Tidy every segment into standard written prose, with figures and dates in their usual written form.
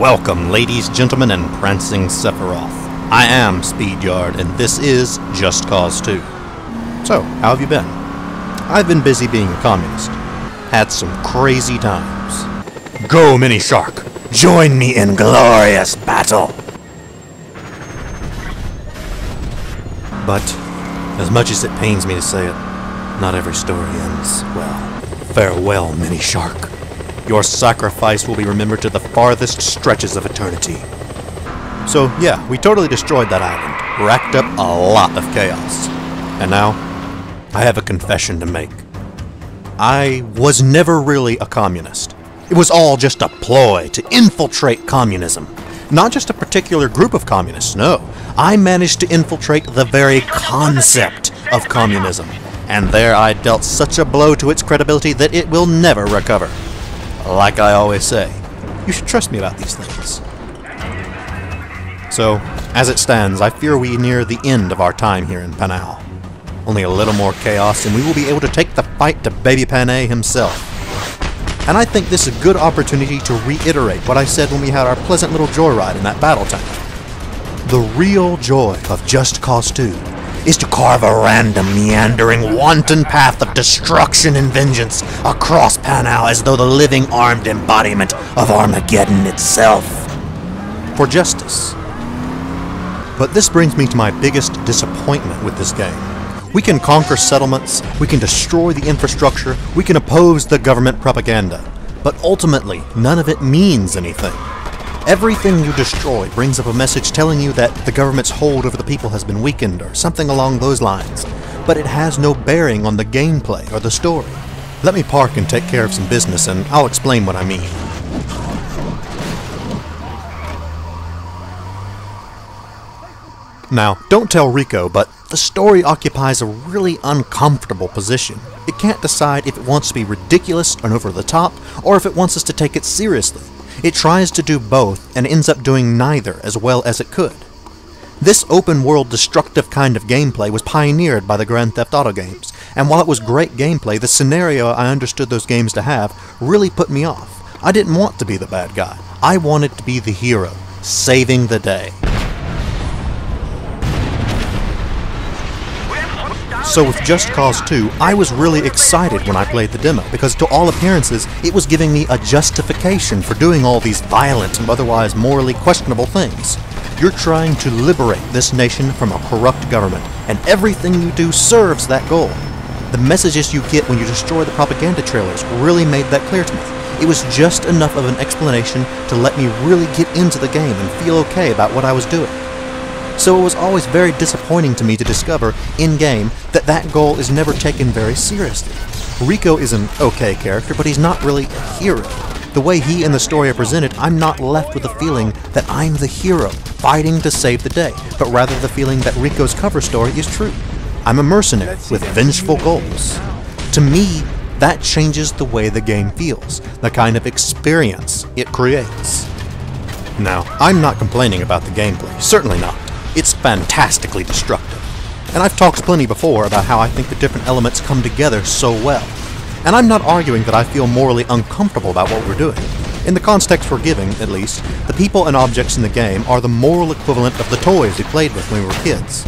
Welcome, ladies, gentlemen, and prancing Sephiroth. I am Speedyard, and this is Just Cause 2. So, how have you been? I've been busy being a communist. Had some crazy times. Go, Mini Shark! Join me in glorious battle! But, as much as it pains me to say it, not every story ends well. Farewell, Mini Shark. Your sacrifice will be remembered to the farthest stretches of eternity. So yeah, we totally destroyed that island, racked up a lot of chaos. And now, I have a confession to make. I was never really a communist. It was all just a ploy to infiltrate communism. Not just a particular group of communists, no. I managed to infiltrate the very concept of communism. And there I dealt such a blow to its credibility that it will never recover. Like I always say, you should trust me about these things. So, as it stands, I fear we near the end of our time here in Panau. Only a little more chaos and we will be able to take the fight to baby Panau himself. And I think this is a good opportunity to reiterate what I said when we had our pleasant little joyride in that battle tank. The real joy of Just Cause 2 is to carve a random, meandering, wanton path of destruction and vengeance across Panau as though the living armed embodiment of Armageddon itself. For justice. But this brings me to my biggest disappointment with this game. We can conquer settlements, we can destroy the infrastructure, we can oppose the government propaganda, but ultimately, none of it means anything. Everything you destroy brings up a message telling you that the government's hold over the people has been weakened or something along those lines, but it has no bearing on the gameplay or the story. Let me park and take care of some business and I'll explain what I mean. Now, don't tell Rico, but the story occupies a really uncomfortable position. It can't decide if it wants to be ridiculous and over the top, or if it wants us to take it seriously. It tries to do both and ends up doing neither as well as it could. This open-world destructive kind of gameplay was pioneered by the Grand Theft Auto games, and while it was great gameplay, the scenario I understood those games to have really put me off. I didn't want to be the bad guy. I wanted to be the hero, saving the day. So with Just Cause 2, I was really excited when I played the demo, because to all appearances, it was giving me a justification for doing all these violent and otherwise morally questionable things. You're trying to liberate this nation from a corrupt government, and everything you do serves that goal. The messages you get when you destroy the propaganda trailers really made that clear to me. It was just enough of an explanation to let me really get into the game and feel okay about what I was doing. So it was always very disappointing to me to discover, in-game, that that goal is never taken very seriously. Rico is an okay character, but he's not really a hero. The way he and the story are presented, I'm not left with the feeling that I'm the hero, fighting to save the day, but rather the feeling that Rico's cover story is true. I'm a mercenary with vengeful goals. To me, that changes the way the game feels, the kind of experience it creates. Now, I'm not complaining about the gameplay, certainly not. It's fantastically destructive. And I've talked plenty before about how I think the different elements come together so well. And I'm not arguing that I feel morally uncomfortable about what we're doing. In the context we're giving, at least, the people and objects in the game are the moral equivalent of the toys we played with when we were kids.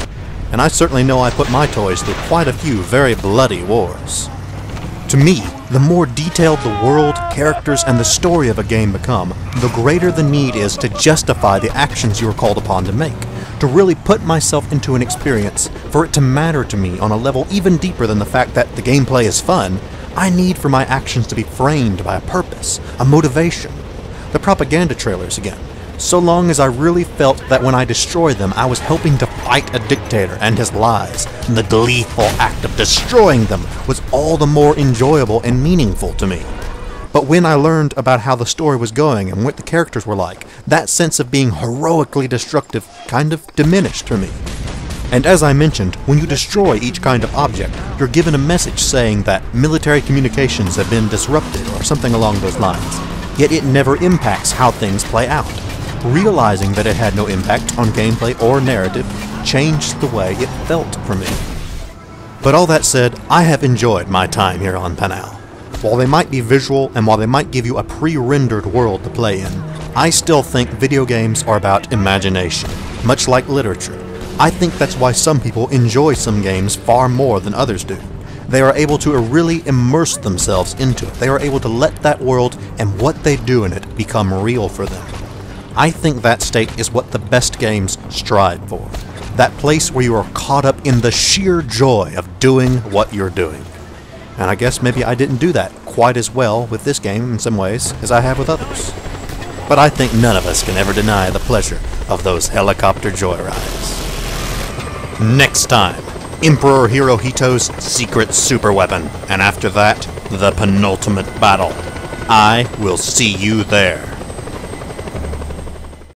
And I certainly know I put my toys through quite a few very bloody wars. To me, the more detailed the world, characters, and the story of a game become, the greater the need is to justify the actions you are called upon to make. To really put myself into an experience, for it to matter to me on a level even deeper than the fact that the gameplay is fun, I need for my actions to be framed by a purpose, a motivation. The propaganda trailers again. So long as I really felt that when I destroyed them, I was helping to fight a dictator and his lies, and the gleeful act of destroying them was all the more enjoyable and meaningful to me. But when I learned about how the story was going and what the characters were like, that sense of being heroically destructive kind of diminished for me. And as I mentioned, when you destroy each kind of object, you're given a message saying that military communications have been disrupted or something along those lines. Yet it never impacts how things play out. Realizing that it had no impact on gameplay or narrative changed the way it felt for me. But all that said, I have enjoyed my time here on Panau. While they might be visual and while they might give you a pre-rendered world to play in, I still think video games are about imagination, much like literature. I think that's why some people enjoy some games far more than others do. They are able to really immerse themselves into it. They are able to let that world and what they do in it become real for them. I think that state is what the best games strive for. That place where you are caught up in the sheer joy of doing what you're doing. And I guess maybe I didn't do that quite as well with this game in some ways as I have with others. But I think none of us can ever deny the pleasure of those helicopter joyrides. Next time, Emperor Hirohito's secret superweapon, and after that, the penultimate battle. I will see you there.